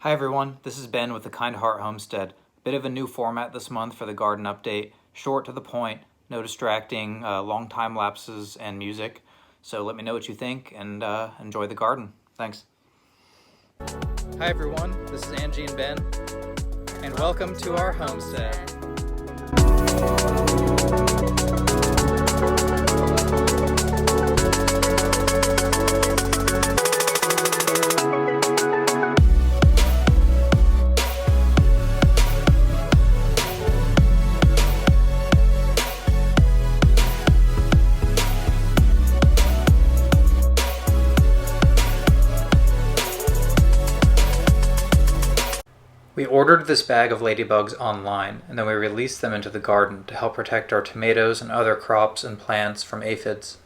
Hi everyone, this is Ben with the Kind Heart Homestead. Bit of a new format this month for the garden update. Short to the point, no distracting long time lapses and music. So let me know what you think and enjoy the garden. Thanks. Hi everyone, this is Angie and Ben, and welcome to our homestead. We ordered this bag of ladybugs online, and then we released them into the garden to help protect our tomatoes and other crops and plants from aphids.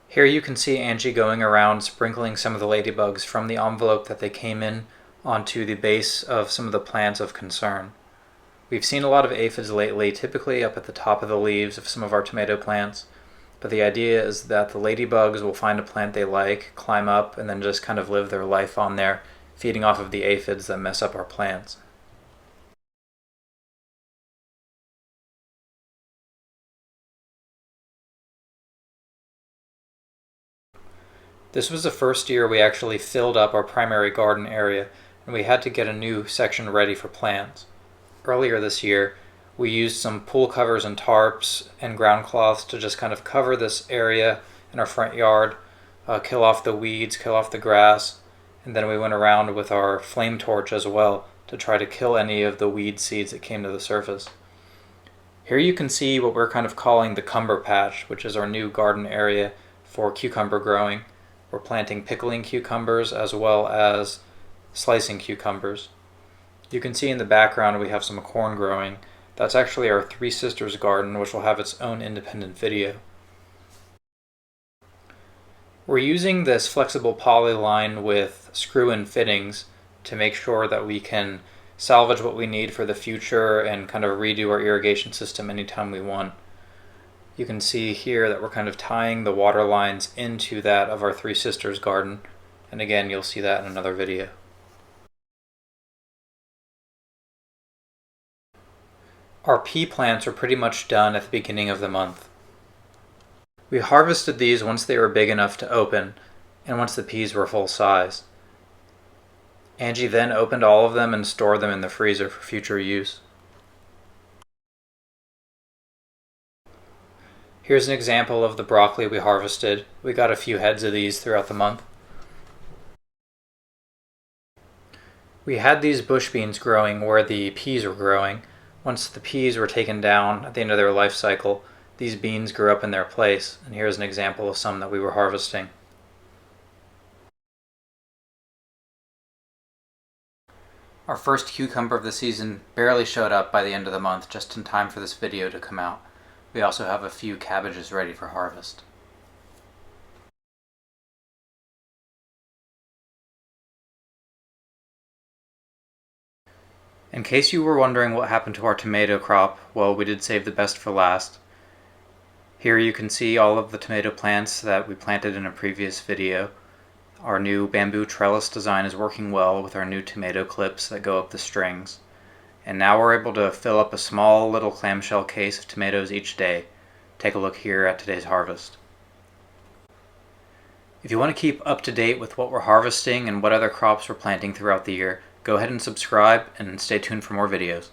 Here you can see Angie going around sprinkling some of the ladybugs from the envelope that they came in onto the base of some of the plants of concern. We've seen a lot of aphids lately, typically up at the top of the leaves of some of our tomato plants. But the idea is that the ladybugs will find a plant they like, climb up, and then just kind of live their life on there, feeding off of the aphids that mess up our plants. This was the first year we actually filled up our primary garden area, and we had to get a new section ready for plants. Earlier this year, we used some pool covers and tarps and ground cloths to just kind of cover this area in our front yard, kill off the weeds, kill off the grass, and then we went around with our flame torch as well to try to kill any of the weed seeds that came to the surface. Here you can see what we're kind of calling the cumber patch, which is our new garden area for cucumber growing. We're planting pickling cucumbers as well as slicing cucumbers. You can see in the background we have some corn growing. That's actually our Three Sisters garden, which will have its own independent video. We're using this flexible poly line with screw-in fittings to make sure that we can salvage what we need for the future and kind of redo our irrigation system anytime we want. You can see here that we're kind of tying the water lines into that of our Three Sisters garden, and again you'll see that in another video. Our pea plants are pretty much done at the beginning of the month. We harvested these once they were big enough to open, and once the peas were full size. Angie then opened all of them and stored them in the freezer for future use. Here's an example of the broccoli we harvested. We got a few heads of these throughout the month. We had these bush beans growing where the peas were growing. Once the peas were taken down at the end of their life cycle, these beans grew up in their place, and here's an example of some that we were harvesting. Our first cucumber of the season barely showed up by the end of the month, just in time for this video to come out. We also have a few cabbages ready for harvest. In case you were wondering what happened to our tomato crop, well, we did save the best for last. Here you can see all of the tomato plants that we planted in a previous video. Our new bamboo trellis design is working well with our new tomato clips that go up the strings. And now we're able to fill up a small little clamshell case of tomatoes each day. Take a look here at today's harvest. If you want to keep up to date with what we're harvesting and what other crops we're planting throughout the year, go ahead and subscribe and stay tuned for more videos.